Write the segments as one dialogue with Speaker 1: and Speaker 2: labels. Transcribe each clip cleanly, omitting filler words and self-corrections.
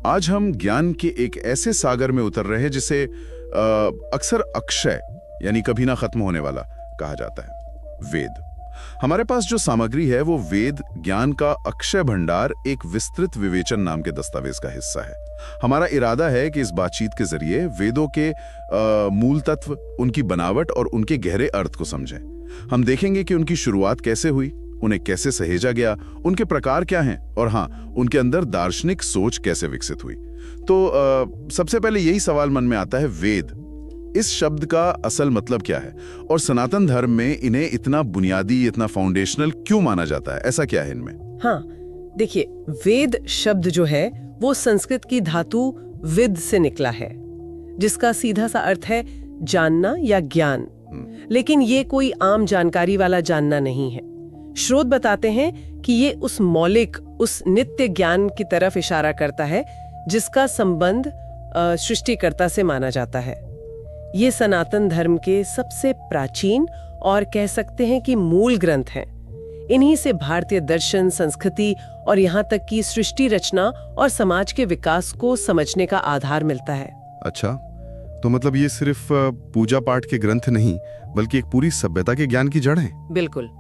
Speaker 1: आज हम ज्ञान के एक ऐसे सागर में उतर रहे हैं जिसे अक्सर अक्षय यानी कभी ना खत्म होने वाला कहा जाता है, वेद। हमारे पास जो सामग्री है वो वेद ज्ञान का अक्षय भंडार एक विस्तृत विवेचन नाम के दस्तावेज का हिस्सा है। हमारा इरादा है कि इस बातचीत के जरिए वेदों के मूल तत्व, उनकी बनावट और उनके गहरे अर्थ को समझें। हम देखेंगे कि उनकी शुरुआत कैसे हुई, उन्हें कैसे सहेजा गया, उनके प्रकार क्या हैं और हाँ, उनके अंदर दार्शनिक सोच कैसे विकसित हुई। तो सबसे पहले यही सवाल मन में आता है, वेद इस शब्द का असल मतलब क्या है और सनातन धर्म में इन्हें इतना बुनियादी, इतना फाउंडेशनल क्यों माना जाता है? ऐसा क्या है इनमें?
Speaker 2: हाँ, देखिए, वेद शब्द जो है वो संस्कृत की धातु विद से निकला है, जिसका सीधा सा अर्थ है जानना या ज्ञान। लेकिन ये कोई आम जानकारी वाला जानना नहीं है। स्रोत बताते हैं कि ये उस मौलिक, उस नित्य ज्ञान की तरफ इशारा करता है जिसका संबंध सृष्टिकर्ता से माना जाता है। ये सनातन धर्म के सबसे प्राचीन और कह सकते हैं कि मूल ग्रंथ हैं। इन्हीं से भारतीय दर्शन, संस्कृति और यहाँ तक कि सृष्टि रचना और समाज के विकास को समझने का आधार मिलता है।
Speaker 3: अच्छा, तो मतलब ये सिर्फ पूजा पाठ के ग्रंथ नहीं, बल्कि एक पूरी सभ्यता के ज्ञान की जड़ है।
Speaker 2: बिल्कुल।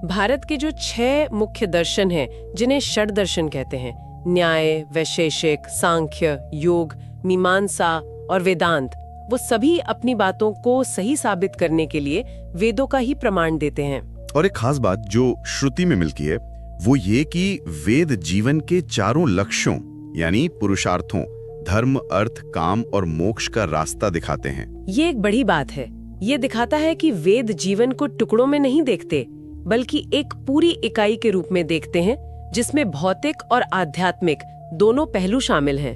Speaker 2: भारत के जो 6 मुख्य दर्शन हैं, जिन्हें षड दर्शन कहते हैं, न्याय, वैशेषिक, सांख्य, योग, मीमांसा और वेदांत, वो सभी अपनी बातों को सही साबित करने के लिए वेदों का ही प्रमाण देते हैं।
Speaker 3: और एक खास बात जो श्रुति में मिलती है वो ये कि वेद जीवन के 4 लक्ष्यों यानी पुरुषार्थों, धर्म, अर्थ, काम और मोक्ष का रास्ता दिखाते हैं। ये
Speaker 2: एक बड़ी बात है। ये दिखाता है कि वेद जीवन को टुकड़ों में नहीं देखते, बल्कि एक पूरी इकाई के रूप में देखते हैं, जिसमें भौतिक और आध्यात्मिक दोनों पहलू शामिल हैं।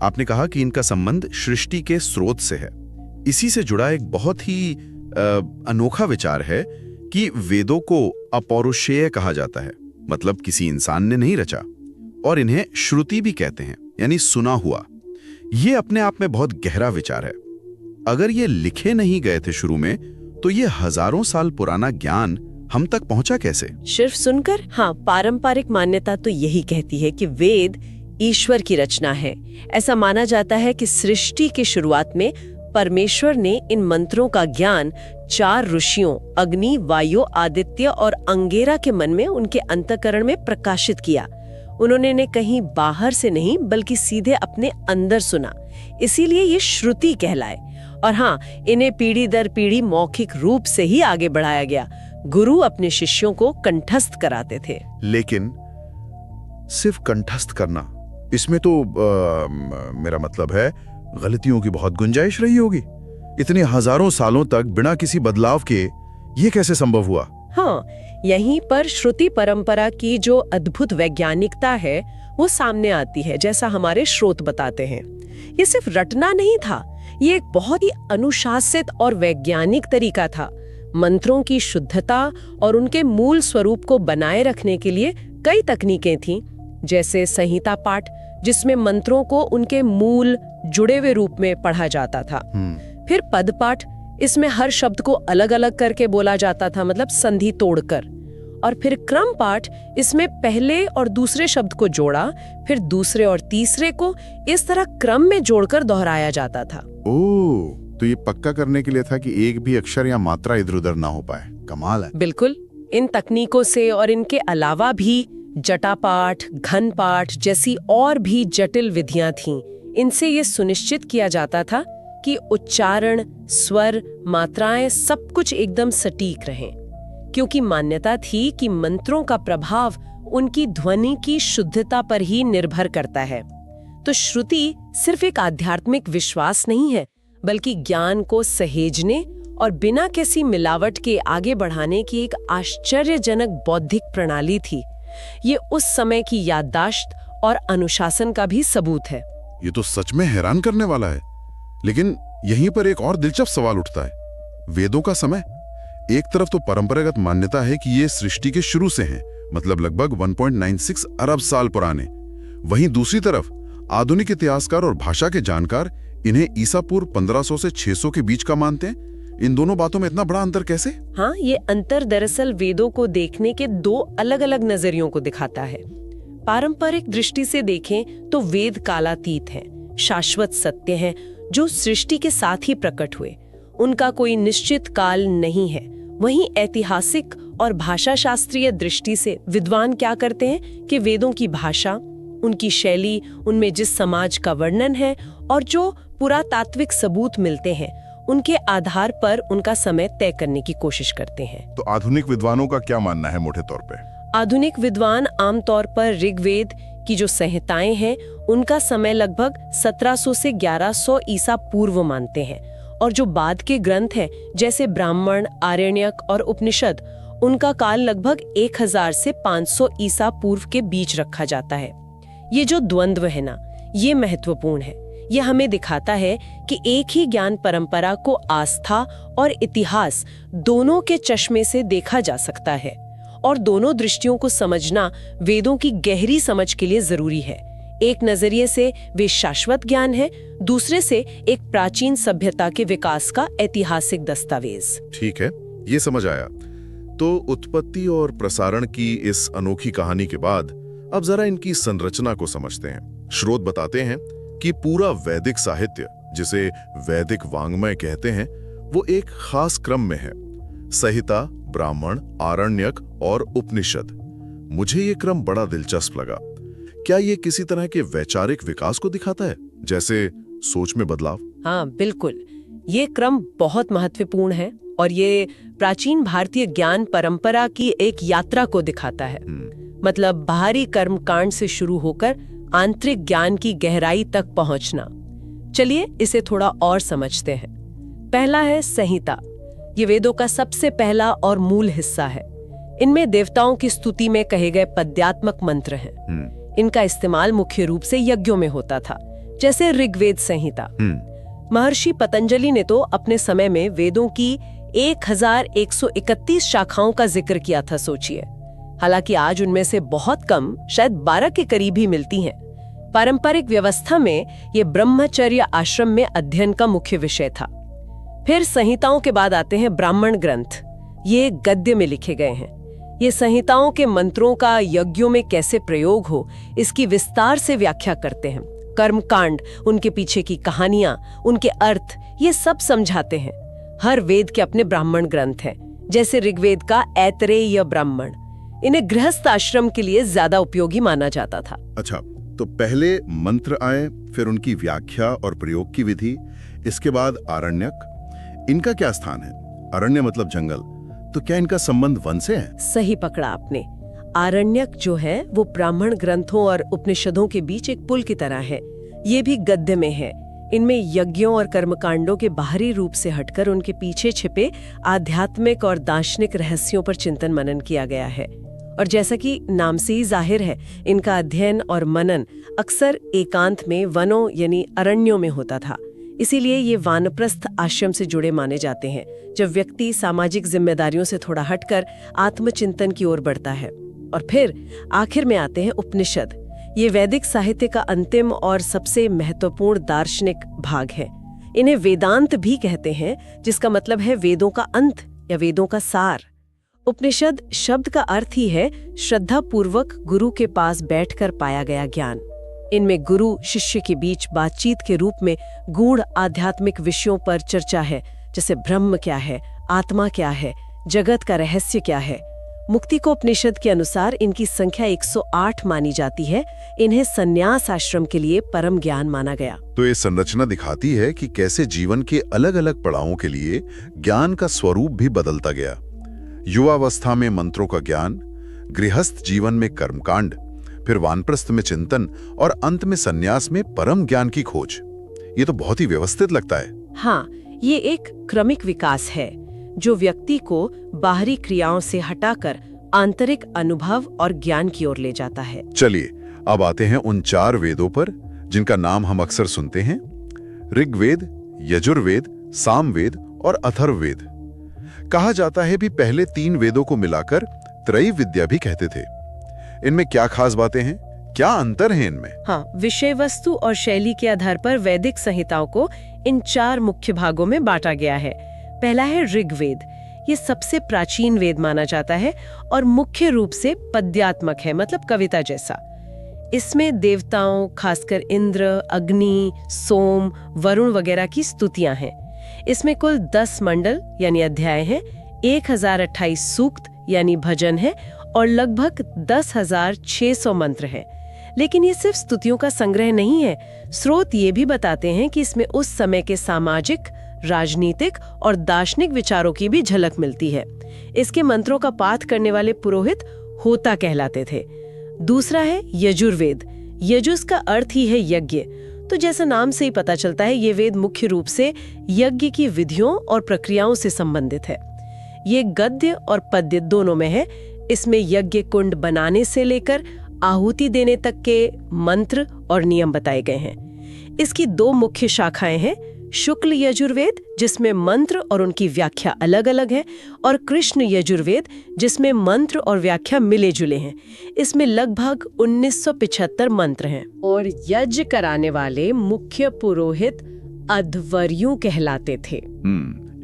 Speaker 3: आपने कहा कि इनका संबंध सृष्टि के स्रोत से है। इसी से जुड़ा एक बहुत ही अनोखा विचार है कि वेदों को अपौरुषेय कहा जाता है, मतलब किसी इंसान ने नहीं रचा, और इन्हें श्रुति भी कहते हैं, यानी सुना हुआ। ये अपने आप में बहुत गहरा विचार है। अगर ये लिखे नहीं गए थे शुरू में, तो ये हजारों साल पुराना ज्ञान हम तक पहुंचा कैसे?
Speaker 2: सिर्फ सुनकर? हाँ, पारंपरिक मान्यता तो यही कहती है कि वेद ईश्वर की रचना है। ऐसा माना जाता है कि सृष्टि की शुरुआत में परमेश्वर ने इन मंत्रों का ज्ञान 4 ऋषियों अग्नि, वायु, आदित्य और अंगेरा के मन में, उनके अंतःकरण में प्रकाशित किया। उन्होंने इन्हें कहीं बाहर से नहीं, बल्कि सीधे अपने अंदर सुना, इसीलिए ये श्रुति कहलाए। और हाँ, इन्हें पीढ़ी दर पीढ़ी मौखिक रूप से ही आगे बढ़ाया गया। गुरु अपने शिष्यों को कंठस्थ कराते थे।
Speaker 3: लेकिन सिर्फ कंठस्थ करना, इसमें तो मेरा मतलब है गलतियों की बहुत गुंजाइश रही होगी। इतने हजारों सालों तक बिना किसी बदलाव के ये कैसे संभव हुआ?
Speaker 2: हाँ, यहीं पर श्रुति परंपरा की जो अद्भुत वैज्ञानिकता है वो सामने आती है, जैसा हमारे स्रोत बताते हैं। ये सिर्फ रटना नहीं था, ये एक बहुत ही अनुशासित और वैज्ञानिक तरीका था। मंत्रों की शुद्धता और उनके मूल स्वरूप को बनाए रखने के लिए कई तकनीकें थीं, जैसे संहिता पाठ, जिसमें मंत्रों को उनके मूल जुड़े हुए रूप में पढ़ा जाता था। फिर पद पाठ, इसमें हर शब्द को अलग अलग करके बोला जाता था, मतलब संधि तोड़कर। और फिर क्रम पाठ, इसमें पहले और दूसरे शब्द को जोड़ा, फिर दूसरे और तीसरे को इस तरह क्रम में जोड़कर दोहराया जाता था।
Speaker 3: ओह, तो ये पक्का करने के लिए था कि एक भी अक्षर या मात्रा इधर उधर ना हो पाए। कमाल है।
Speaker 2: बिल्कुल। इन तकनीकों से और इनके अलावा भी जटा पाठ, घन पाठ जैसी और भी जटिल विधियां थीं। इनसे ये सुनिश्चित किया जाता था कि उच्चारण, स्वर, मात्राएं सब कुछ एकदम सटीक रहें, क्योंकि मान्यता थी कि मंत्रों का प्रभाव उनकी ध्वनि की शुद्धता पर ही निर्भर करता है। तो श्रुति सिर्फ एक आध्यात्मिक विश्वास नहीं है, बल्कि ज्ञान को सहेजने और बिना किसी मिलावट के आगे बढ़ाने की एक आश्चर्यजनक बौद्धिक प्रणाली थी। ये उस समय की याददाश्त और अनुशासन का भी सबूत है।
Speaker 3: ये तो सच में हैरान करने वाला है। लेकिन यहीं पर एक और दिलचस्प सवाल उठता है, वेदों का समय। एक तरफ तो परंपरागत मान्यता है कि ये सृष्टि के शुरू से हैं, मतलब लगभग 1.96 अरब साल पुराने। वहीं दूसरी तरफ आधुनिक इतिहासकार और भाषा के जानकार इन्हें ईसा पूर्व 1500 से 600 के बीच का मानते हैं। इन दोनों बातों में इतना बड़ा अंतर कैसे?
Speaker 2: हाँ, ये अंतर दरअसल वेदों को देखने के 2 अलग अलग नजरियों को दिखाता है। पारंपरिक दृष्टि से देखें तो वेद कालातीत हैं, शाश्वत सत्य हैं जो सृष्टि के साथ ही प्रकट हुए। उनका कोई निश्चित काल नहीं है। वहीं ऐतिहासिक और भाषा शास्त्रीय दृष्टि से विद्वान क्या करते हैं कि वेदों की भाषा, उनकी शैली, उनमें जिस समाज का वर्णन है और जो पुरातात्विक सबूत मिलते हैं, उनके आधार पर उनका समय तय करने की कोशिश करते हैं।
Speaker 4: तो आधुनिक विद्वानों का क्या मानना है मोटे तौर पे?
Speaker 2: आधुनिक विद्वान आमतौर पर ऋग्वेद की जो संहिताएं हैं, उनका समय लगभग 1700 से 1100 ईसा पूर्व मानते हैं, और जो बाद के ग्रंथ हैं जैसे ब्राह्मण, आरण्यक और उपनिषद, उनका काल लगभग 1000 से 500 ईसा पूर्व के बीच रखा जाता है। ये जो द्वंद्व है ना, ये महत्वपूर्ण है। ये हमें दिखाता है कि एक ही ज्ञान परंपरा को आस्था और इतिहास दोनों के चश्मे से देखा जा सकता है, और दोनों दृष्टियों को समझना वेदों की गहरी समझ के लिए जरूरी है। एक नजरिए से वे शाश्वत ज्ञान है, दूसरे से एक प्राचीन सभ्यता के विकास का ऐतिहासिक दस्तावेज।
Speaker 1: ठीक है, ये समझ आया। तो उत्पत्ति और प्रसारण की इस अनोखी कहानी के बाद अब जरा इनकी संरचना को समझते हैं। स्रोत बताते हैं कि पूरा वैदिक साहित्य, जिसे वैदिक वाङ्मय कहते हैं, वो एक खास क्रम में है। संहिता, ब्राह्मण, आरण्यक और उपनिषद। मुझे ये क्रम बड़ा दिलचस्प लगा। क्या ये किसी तरह के वैचारिक विकास को दिखाता है, जैसे सोच में बदलाव?
Speaker 2: हाँ, बिल्कुल। ये क्रम बहुत महत्वपूर्ण है और ये प्राचीन भारतीय ज्ञान परंपरा की एक यात्रा को दिखाता है। मतलब बाहरी कर्मकांड से शुरू होकर आंतरिक ज्ञान की गहराई तक पहुंचना। चलिए इसे थोड़ा और समझते हैं। पहला है संहिता। ये वेदों का सबसे पहला और मूल हिस्सा है। इनमें देवताओं की स्तुति में कहे गए पद्यात्मक मंत्र हैं। इनका इस्तेमाल मुख्य रूप से यज्ञों में होता था, जैसे ऋग्वेद संहिता। महर्षि पतंजलि ने तो अपने समय में वेदों की 1131 शाखाओं का जिक्र किया था, सोचिए। हालांकि आज उनमें से बहुत कम, शायद 12 के करीब ही मिलती हैं। पारंपरिक व्यवस्था में ये ब्रह्मचर्य आश्रम में अध्ययन का मुख्य विषय था। फिर संहिताओं के बाद आते हैं ब्राह्मण ग्रंथ। ये गद्य में लिखे गए हैं। ये संहिताओं के मंत्रों का यज्ञों में कैसे प्रयोग हो, इसकी विस्तार से व्याख्या करते हैं। कर्मकांड, उनके पीछे की कहानियां, उनके अर्थ, ये सब समझाते हैं। हर वेद के अपने ब्राह्मण ग्रंथ हैं, जैसे ऋग्वेद का ऐतरेय ब्राह्मण। इन्हें गृहस्थ आश्रम के लिए ज्यादा उपयोगी माना जाता था।
Speaker 1: अच्छा, तो पहले मंत्र आए, फिर उनकी व्याख्या और प्रयोग की विधि, इसके बाद आरण्यक। इनका क्या स्थान है? अरण्य मतलब जंगल, तो क्या इनका संबंध वन से है?
Speaker 2: सही पकड़ा आपने। आरण्यक जो है वो ब्राह्मण ग्रंथों और उपनिषदों के बीच एक पुल की तरह है। ये भी गद्य में है। इनमें यज्ञों और कर्मकांडों के बाहरी रूप से हटकर उनके पीछे छिपे आध्यात्मिक और दार्शनिक रहस्यों पर चिंतन मनन किया गया है। और जैसा कि नाम से ही जाहिर है, इनका अध्ययन और मनन अक्सर एकांत में, वनों यानी अरण्यों में होता था। इसीलिए ये वानप्रस्थ आश्रम से जुड़े माने जाते हैं, जब व्यक्ति सामाजिक जिम्मेदारियों से थोड़ा हटकर आत्मचिंतन की ओर बढ़ता है। और फिर आखिर में आते हैं उपनिषद। ये वैदिक साहित्य का अंतिम और सबसे महत्वपूर्ण दार्शनिक भाग है। इन्हें वेदांत भी कहते हैं, जिसका मतलब है वेदों का अंत या वेदों का सार। उपनिषद शब्द का अर्थ ही है श्रद्धा पूर्वक गुरु के पास बैठकर पाया गया ज्ञान। इनमें गुरु शिष्य के बीच बातचीत के रूप में गूढ़ आध्यात्मिक विषयों पर चर्चा है, जैसे ब्रह्म क्या है, आत्मा क्या है, जगत का रहस्य क्या है। मुक्ति को उपनिषद के अनुसार इनकी संख्या 108 मानी जाती है। इन्हें संन्यास आश्रम के लिए परम ज्ञान माना गया।
Speaker 1: तो ये संरचना दिखाती है कि कैसे जीवन के अलग अलग पड़ावों के लिए ज्ञान का स्वरूप भी बदलता गया। युवावस्था में मंत्रों का ज्ञान, गृहस्थ जीवन में कर्मकांड, फिर वानप्रस्थ में चिंतन और अंत में संन्यास में परम ज्ञान की खोज। ये तो बहुत ही व्यवस्थित लगता है।
Speaker 2: हाँ, ये एक क्रमिक विकास है जो व्यक्ति को बाहरी क्रियाओं से हटाकर आंतरिक अनुभव और ज्ञान की ओर ले जाता है।
Speaker 1: चलिए अब आते हैं उन 4 वेदों पर जिनका नाम हम अक्सर सुनते हैं। ऋग्वेद, यजुर्वेद, सामवेद और अथर्ववेद। कहा जाता है भी पहले 3 वेदों को मिलाकर त्रैविद्या भी कहते थे। इनमें क्या खास बातें हैं? क्या अंतर है इनमें?
Speaker 2: हाँ, विषय वस्तु और शैली के आधार पर वैदिक संहिताओं को इन 4 मुख्य भागों में बांटा गया है। पहला है ऋग्वेद। ये सबसे प्राचीन वेद माना जाता है और मुख्य रूप से पद्यात्मक है, मतलब कविता जैसा। इसमें देवताओं, खासकर इंद्र, अग्नि, सोम, वरुण वगैरह की स्तुतियां हैं। इसमें कुल 10 मंडल यानी अध्याय हैं, 1028 सूक्त यानी भजन है और लगभग 10,600 मंत्र हैं। लेकिन ये सिर्फ स्तुतियों का संग्रह नहीं है। स्रोत ये भी बताते हैं कि इसमें उस समय के सामाजिक, राजनीतिक और दार्शनिक विचारों की भी झलक मिलती है। इसके मंत्रों का पाठ करने वाले पुरोहित होता कहलाते थे। दूसरा है यजुर्वेद। यजुस का अर्थ ही है यज्ञ, तो जैसा नाम से ही पता चलता है ये वेद मुख्य रूप से यज्ञ की विधियों और प्रक्रियाओं से संबंधित है। ये गद्य और पद्य दोनों में है। इसमें यज्ञ कुंड बनाने से लेकर आहुति देने तक के मंत्र और नियम बताए गए हैं। इसकी 2 मुख्य शाखाएं हैं, शुक्ल यजुर्वेद जिसमें मंत्र और उनकी व्याख्या अलग अलग है, और कृष्ण यजुर्वेद जिसमें मंत्र और व्याख्या मिले जुले हैं। इसमें लगभग 1975 मंत्र हैं और यज्ञ कराने वाले मुख्य पुरोहित अध्वर्यु कहलाते थे।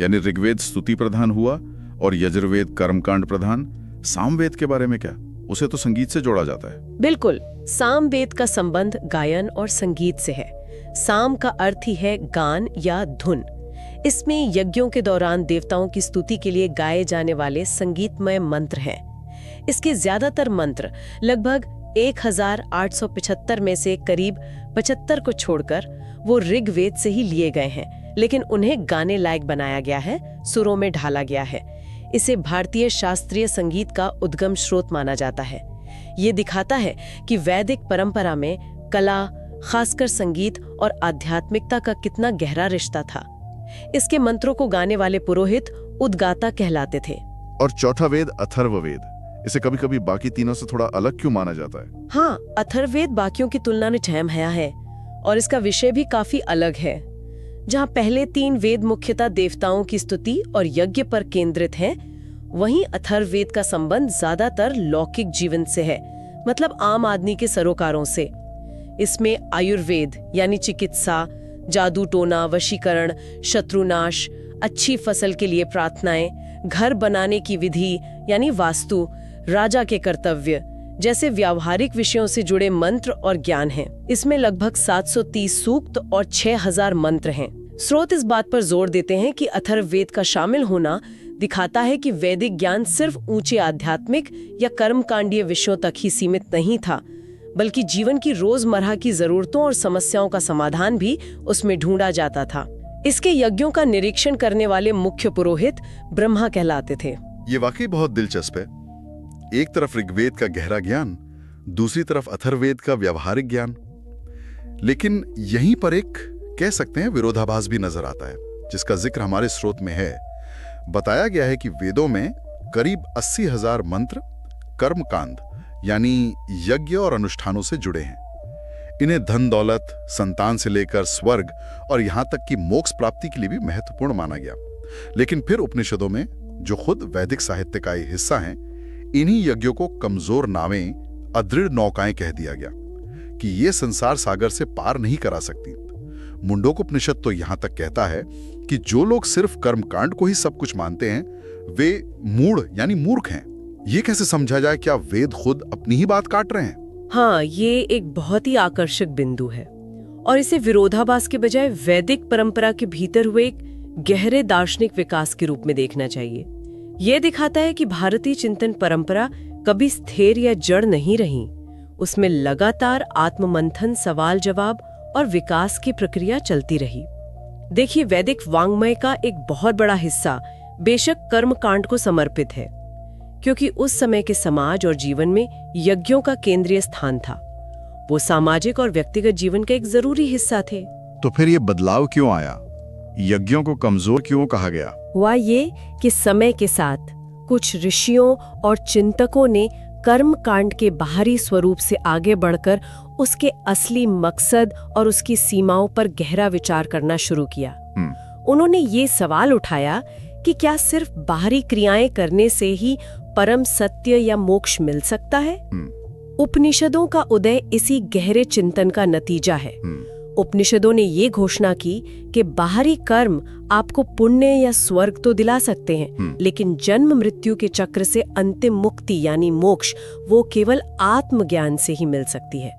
Speaker 1: यानी ऋग्वेद स्तुति प्रधान हुआ और यजुर्वेद कर्मकांड प्रधान। सामवेद के बारे में क्या? उसे तो संगीत से जोड़ा जाता है।
Speaker 2: बिल्कुल, सामवेद का संबंध गायन और संगीत से है। साम का अर्थ ही है गान या धुन। इसमें यज्ञों के दौरान देवताओं की स्तुति के लिए गाए जाने वाले संगीतमय मंत्र हैं। इसके ज्यादातर मंत्र, लगभग 1875 में से करीब 75 को छोड़कर, वो ऋग्वेद से ही लिए गए हैं, लेकिन उन्हें गाने लायक बनाया गया है, सुरों में ढाला गया है। इसे भारतीय शास्त्रीय संगीत का उद्गम स्रोत माना जाता है। ये दिखाता है कि वैदिक परंपरा में कला, खासकर संगीत और आध्यात्मिकता का कितना गहरा रिश्ता था। इसके मंत्रों को गाने वाले पुरोहित उद्गाता कहलाते थे।
Speaker 4: और चौथा वेद अथर्ववेद, इसे कभी कभी बाकी तीनों से थोड़ा अलग क्यों माना जाता है?
Speaker 2: हाँ, अथर्ववेद बाकियों की तुलना में ठहराया है और इसका विषय भी काफी अलग है। जहाँ पहले 3 वेद मुख्यतः देवताओं की स्तुति और यज्ञ पर केंद्रित हैं, वहीं अथर्ववेद का संबंध ज्यादातर लौकिक जीवन से है, मतलब आम आदमी के सरोकारों से। इसमें आयुर्वेद यानी चिकित्सा, जादू टोना, वशीकरण, शत्रुनाश, अच्छी फसल के लिए प्रार्थनाएं, घर बनाने की विधि यानी वास्तु, राजा के कर्तव्य जैसे व्यावहारिक विषयों से जुड़े मंत्र और ज्ञान हैं। इसमें लगभग 730 सूक्त और 6000 मंत्र हैं। स्रोत इस बात पर जोर देते हैं कि अथर्ववेद का शामिल होना दिखाता है कि वैदिक ज्ञान सिर्फ ऊंचे आध्यात्मिक या कर्मकांडीय विषयों तक ही सीमित नहीं था, बल्कि जीवन की रोजमर्रा की जरूरतों और समस्याओं का समाधान भी उसमें ढूंढा जाता था। इसके यज्ञों का निरीक्षण करने वाले मुख्य पुरोहित ब्रह्मा कहलाते थे।
Speaker 4: ये वाकई बहुत दिलचस्प है। एक तरफ ऋग्वेद का गहरा ज्ञान, दूसरी तरफ अथर्ववेद का व्यावहारिक ज्ञान। लेकिन यहीं पर एक कह सकते हैं विरोधाभास भी नजर आता है, जिसका जिक्र हमारे स्रोत में है। बताया गया है कि वेदों में करीब 80,000 मंत्र कर्मकांड यानी यज्ञ और अनुष्ठानों से जुड़े हैं। इन्हें धन दौलत, संतान से लेकर स्वर्ग और यहां तक कि मोक्ष प्राप्ति के लिए भी महत्वपूर्ण माना गया। लेकिन फिर उपनिषदों में, जो खुद वैदिक साहित्य का ही हिस्सा हैं, इन्हीं यज्ञों को कमजोर नावें, अदृढ़ नौकाएं कह दिया गया कि ये संसार सागर से पार नहीं करा सकती। मुंडकोपनिषद तो यहां तक कहता है कि जो लोग सिर्फ कर्मकांड को ही सब कुछ मानते हैं, वे मूढ़ यानी मूर्ख हैं। ये कैसे समझा जाए? क्या वेद खुद अपनी ही बात काट रहे हैं?
Speaker 2: हाँ, ये एक बहुत ही आकर्षक बिंदु है और इसे विरोधाभास के बजाय वैदिक परंपरा के भीतर हुए एक गहरे दार्शनिक विकास के रूप में देखना चाहिए। ये दिखाता है कि भारतीय चिंतन परंपरा कभी स्थिर या जड़ नहीं रही। उसमें लगातार आत्ममंथन, सवाल जवाब और विकास की प्रक्रिया चलती रही। देखिए, वैदिक वाङ्मय का एक बहुत बड़ा हिस्सा बेशक कर्मकांड को समर्पित है, क्योंकि उस समय के समाज और जीवन में यज्ञों का केंद्रीय स्थान था। वो सामाजिक और व्यक्तिगत जीवन का एक जरूरी हिस्सा थे।
Speaker 4: तो फिर ये बदलाव क्यों आया? यज्ञों को कमजोर क्यों कहा गया?
Speaker 2: हुआ ये कि समय के साथ कुछ ऋषियों और चिंतकों ने कर्मकांड के बाहरी स्वरूप से आगे बढ़कर उसके असली मकसद और उसकी सीमाओं पर गहरा विचार करना शुरू किया। उन्होंने ये सवाल उठाया कि क्या सिर्फ बाहरी क्रियाएं करने से ही परम सत्य या मोक्ष मिल सकता है? उपनिषदों का उदय इसी गहरे चिंतन का नतीजा है। उपनिषदों ने ये घोषणा की कि बाहरी कर्म आपको पुण्य या स्वर्ग तो दिला सकते हैं, लेकिन जन्म मृत्यु के चक्र से अंतिम मुक्ति यानी मोक्ष वो केवल आत्मज्ञान से ही मिल सकती है।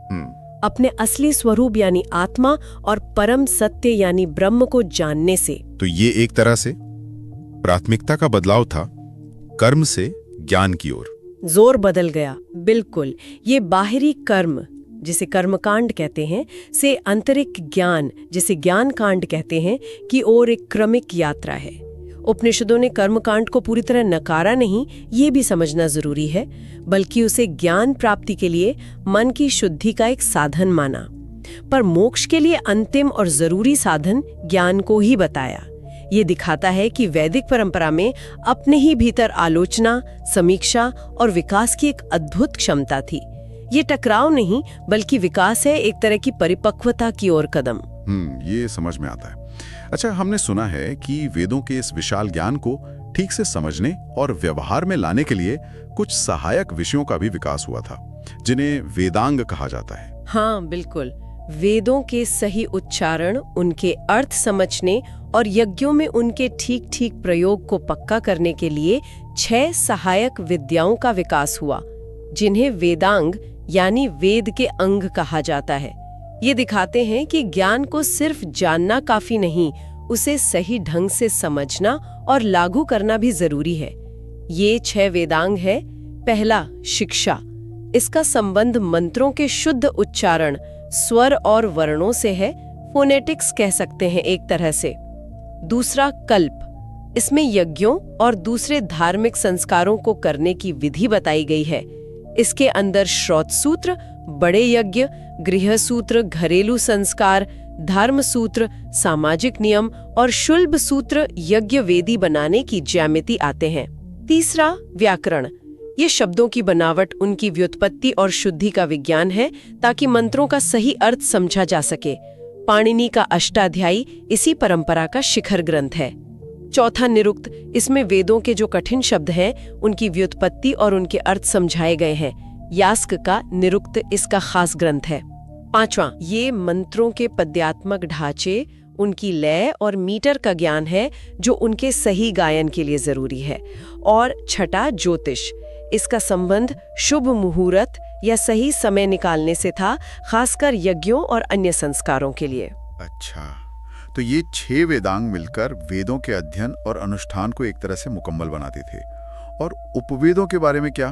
Speaker 2: अपने असली स्वरूप यानी आत्मा और परम सत्य यानी ब्रह्म को जानने से।
Speaker 3: तो ये एक तरह से प्राथमिकता का बदलाव था, कर्म से ज्ञान की ओर।
Speaker 2: जोर बदल गया। बिल्कुल, ये बाहरी कर्म जिसे कर्मकांड कहते हैं से आंतरिक ज्ञान जिसे ज्ञान कांड कहते हैं की ओर एक क्रमिक यात्रा है। उपनिषदों ने कर्मकांड को पूरी तरह नकारा नहीं, ये भी समझना जरूरी है, बल्कि उसे ज्ञान प्राप्ति के लिए मन की शुद्धि का एक साधन माना। पर मोक्ष के लिए अंतिम और जरूरी साधन ज्ञान को ही बताया। ये दिखाता है कि वैदिक परंपरा में अपने ही भीतर आलोचना, समीक्षा और विकास की एक अद्भुत क्षमता थी। ये टकराव नहीं बल्कि विकास है, एक तरह की परिपक्वता की ओर कदम।
Speaker 1: ये समझ में आता है। अच्छा, हमने सुना है कि वेदों के इस विशाल ज्ञान को ठीक से समझने और व्यवहार में लाने के लिए कुछ सहायक विषयों का भी विकास हुआ था, जिन्हें वेदांग कहा जाता है।
Speaker 2: हाँ बिल्कुल, वेदों के सही उच्चारण, उनके अर्थ समझने और यज्ञों में उनके ठीक ठीक प्रयोग को पक्का करने के लिए 6 सहायक विद्याओं का विकास हुआ, जिन्हें वेदांग यानी वेद के अंग कहा जाता है। ये दिखाते हैं कि ज्ञान को सिर्फ जानना काफी नहीं, उसे सही ढंग से समझना और लागू करना भी जरूरी है। ये 6 वेदांग है। पहला, शिक्षा। इसका संबंध मंत्रों के शुद्ध उच्चारण, स्वर और वर्णों से है, फोनेटिक्स कह सकते हैं एक तरह से। दूसरा, कल्प। इसमें यज्ञों और दूसरे धार्मिक संस्कारों को करने की विधि बताई गई है। इसके अंदर श्रौत सूत्र, बड़े यज्ञ, गृह सूत्र, घरेलू संस्कार, धर्म सूत्र, सामाजिक नियम और शुल्ब सूत्र यज्ञ वेदी बनाने की ज्यामिति आते हैं। तीसरा, व्याकरण। ये शब्दों की बनावट, उनकी व्युत्पत्ति और शुद्धि का विज्ञान है, ताकि मंत्रों का सही अर्थ समझा जा सके। पाणिनि का अष्टाध्यायी इसी परंपरा का शिखर ग्रंथ है। चौथा, निरुक्त। इसमें वेदों के जो कठिन शब्द हैं, उनकी व्युत्पत्ति और उनके अर्थ समझाए गए हैं। यास्क का निरुक्त इसका खास ग्रंथ है। पांचवा, ये मंत्रों के पद्यात्मक ढांचे, उनकी लय और मीटर का ज्ञान है, जो उनके सही गायन के लिए जरूरी है। और छठा, ज्योतिष। इसका संबंध शुभ मुहूर्त या सही समय निकालने से था, खासकर यज्ञों और अन्य संस्कारों के लिए।
Speaker 4: अच्छा, तो ये 6 वेदांग मिलकर वेदों के अध्ययन और अनुष्ठान को एक तरह से मुकम्मल बनाते थे। और उपवेदों के बारे में क्या,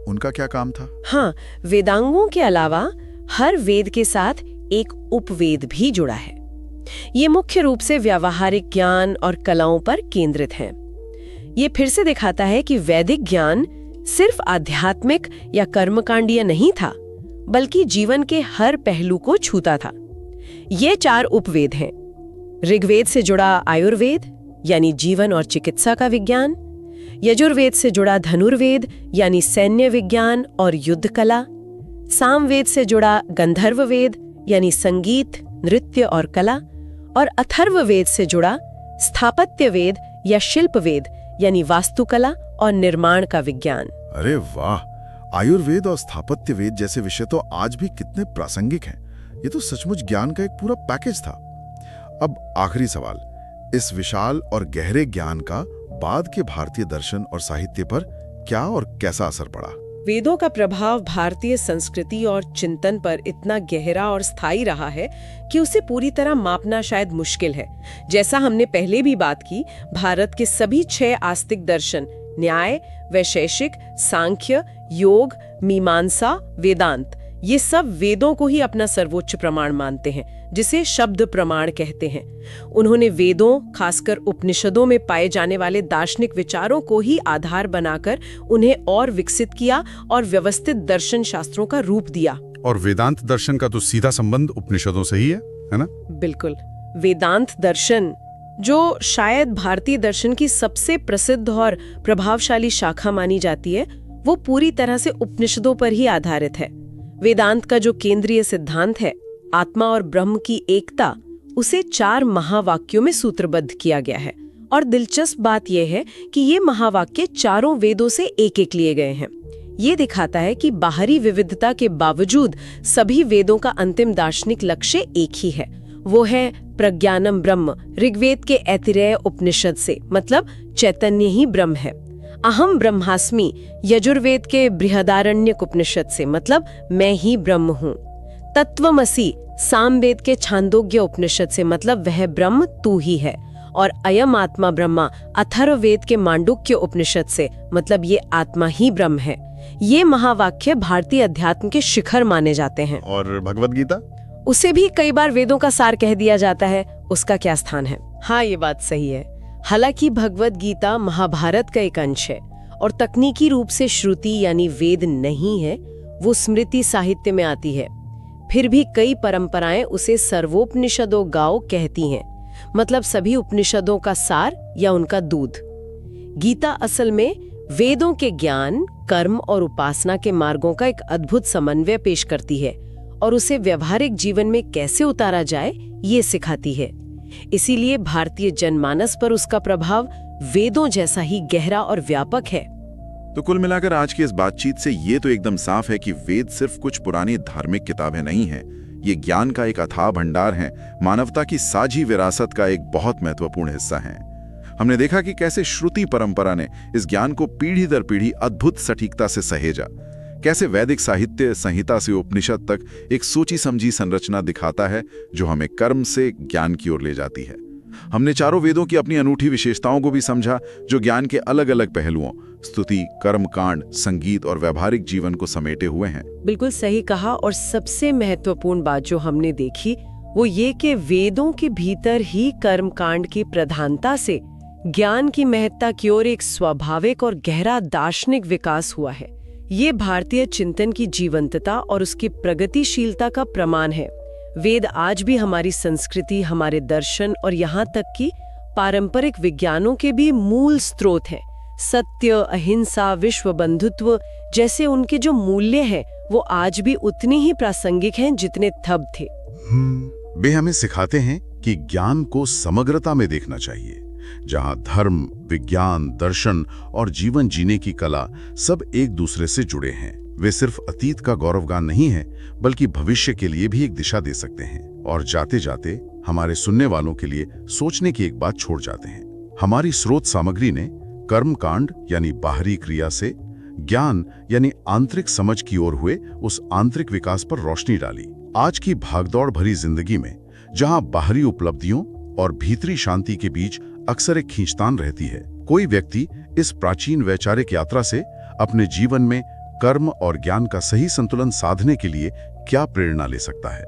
Speaker 4: उनका क्या काम था?
Speaker 2: हाँ, वेदांगों के अलावा हर वेद के साथ एक उपवेद भी जुड़ा है। ये मुख्य रूप से व्यावहारिक ज्ञान और कलाओं पर केंद्रित हैं। ये फिर से दिखाता है कि वैदिक ज्ञान सिर्फ आध्यात्मिक या कर्मकांडीय नहीं था, बल्कि जीवन के हर पहलू को छूता था। ये 4 उपवेद हैं। ऋग्वेद से जुड़ा आयुर्वेद यानी जीवन और चिकित्सा का विज्ञान, यजुर्वेद से जुड़ा धनुर्वेद यानी सैन्य विज्ञान और युद्ध कला, सामवेद से जुड़ा गंधर्व वेद यानी संगीत, नृत्य और कला, और अथर्ववेद से जुड़ा स्थापत्य वेद या शिल्प वेद यानी वास्तुकला और निर्माण का विज्ञान।
Speaker 4: अरे वाह, आयुर्वेद और स्थापत्य वेद जैसे विषय तो आज भी कितने प्रासंगिक हैं। ये तो सचमुच ज्ञान का एक पूरा पैकेज था। अब आखिरी सवाल, इस विशाल और गहरे ज्ञान का बाद के भारतीय दर्शन और साहित्य पर क्या और कैसा असर पड़ा?
Speaker 2: वेदों का प्रभाव भारतीय संस्कृति और चिंतन पर इतना गहरा और स्थायी रहा है कि उसे पूरी तरह मापना शायद मुश्किल है। जैसा हमने पहले भी बात की, भारत के सभी 6 आस्तिक दर्शन, न्याय, वैशेषिक, सांख्य, योग, मीमांसा, वेदांत, ये सब वेदों को ही अपना सर्वोच्च प्रमाण मानते हैं, जिसे शब्द प्रमाण कहते हैं। उन्होंने वेदों, खासकर उपनिषदों में पाए जाने वाले दार्शनिक विचारों को ही आधार बनाकर उन्हें और विकसित किया और व्यवस्थित दर्शन शास्त्रों का रूप दिया।
Speaker 3: और वेदांत दर्शन का तो सीधा संबंध उपनिषदों से ही है ना?
Speaker 2: बिल्कुल। वेदांत दर्शन, जो शायद भारतीय दर्शन की सबसे प्रसिद्ध और प्रभावशाली शाखा मानी जाती है, वो पूरी तरह से उपनिषदों पर ही आधारित है। वेदांत का जो केंद्रीय सिद्धांत है, आत्मा और ब्रह्म की एकता, उसे 4 महावाक्यों में सूत्रबद्ध किया गया है। और दिलचस्प बात यह है कि ये महावाक्य चारों वेदों से एक-एक लिए गए हैं। ये दिखाता है कि बाहरी विविधता के बावजूद सभी वेदों का अंतिम दार्शनिक लक्ष्य एक ही है, वो है प्रज्ञानम ब्रह्म, ऋग्वेद के ऐतिरेय उपनिषद से, मतलब चैतन्य ही ब्रह्म है। अहम ब्रह्मास्मि, यजुर्वेद के बृहदारण्यक उपनिषद से, मतलब मैं ही ब्रह्म हूँ। तत्वमसि, सामवेद के छांदोग्य उपनिषद से, मतलब वह ब्रह्म तू ही है। और अयम आत्मा ब्रह्मा, अथर्ववेद के मांडुक्य उपनिषद से, मतलब ये आत्मा ही ब्रह्म है। ये महावाक्य भारतीय अध्यात्म के शिखर माने जाते हैं।
Speaker 4: और भगवद गीता?
Speaker 2: उसे भी कई बार वेदों का सार कह दिया जाता है, उसका क्या स्थान है? हाँ, ये बात सही है। हालांकि भगवद गीता महाभारत का एक अंश है और तकनीकी रूप से श्रुति यानी वेद नहीं है, वो स्मृति साहित्य में आती है। फिर भी कई परंपराएं उसे सर्वोपनिषदों गाओ कहती हैं, मतलब सभी उपनिषदों का सार या उनका दूध। गीता असल में वेदों के ज्ञान, कर्म और उपासना के मार्गों का एक अद्भुत समन्वय पेश करती है और उसे व्यवहारिक जीवन में कैसे उतारा जाए ये सिखाती है। इसीलिए भारतीय जनमानस पर उसका प्रभाव वेदों जैसा ही गहरा और व्यापक है।
Speaker 1: तो कुल मिलाकर आज की इस बातचीत से ये तो एकदम साफ है कि वेद सिर्फ कुछ पुरानी धार्मिक किताबें नहीं हैं। ये ज्ञान का एक अथाह भंडार है, मानवता की साझी विरासत का एक बहुत महत्वपूर्ण हिस्सा है। हमने देखा कि कैसे श्रुति परंपरा ने इस ज्ञान को पीढ़ी दर पीढ़ी अद्भुत सटीकता से सहेजा, कैसे वैदिक साहित्य संहिता से उपनिषद तक एक सोची समझी संरचना दिखाता है जो हमें कर्म से ज्ञान की ओर ले जाती है। हमने चारों वेदों की अपनी अनूठी विशेषताओं को भी समझा, जो ज्ञान के अलग अलग पहलुओं, स्तुति, कर्मकांड, संगीत और व्यवहारिक जीवन को समेटे हुए हैं।
Speaker 2: बिल्कुल सही कहा। और सबसे महत्वपूर्ण बात जो हमने देखी वो ये कि वेदों के भीतर ही कर्मकांड की प्रधानता से ज्ञान की महत्ता की ओर एक स्वाभाविक और गहरा दार्शनिक विकास हुआ है। ये भारतीय चिंतन की जीवंतता और उसकी प्रगतिशीलता का प्रमाण है। वेद आज भी हमारी संस्कृति, हमारे दर्शन और यहाँ तक कि पारंपरिक विज्ञानों के भी मूल स्रोत हैं। सत्य, अहिंसा, विश्व बंधुत्व जैसे उनके जो मूल्य हैं वो आज भी उतने ही प्रासंगिक हैं जितने तब थे।
Speaker 3: वे हमें सिखाते हैं कि ज्ञान को समग्रता में देखना चाहिए, जहां धर्म, विज्ञान, दर्शन और जीवन जीने की कला सब एक दूसरे से जुड़े हैं। वे सिर्फ अतीत का गौरवगान नहीं है, बल्कि भविष्य के लिए भी एक दिशा दे सकते हैं। और जाते जाते हमारे सुनने वालों के लिए सोचने की एक बात छोड़ जाते हैं। हमारी स्रोत सामग्री ने कर्मकांड यानी बाहरी क्रिया से ज्ञान यानी आंतरिक समझ की ओर हुए उस आंतरिक विकास पर रोशनी डाली। आज की भागदौड़ भरी जिंदगी में जहां बाहरी उपलब्धियों और भीतरी शांति के बीच अक्सर एक खींचतान रहती है, कोई व्यक्ति इस प्राचीन वैचारिक यात्रा से अपने जीवन में कर्म और ज्ञान का सही संतुलन साधने के लिए क्या प्रेरणा ले सकता है?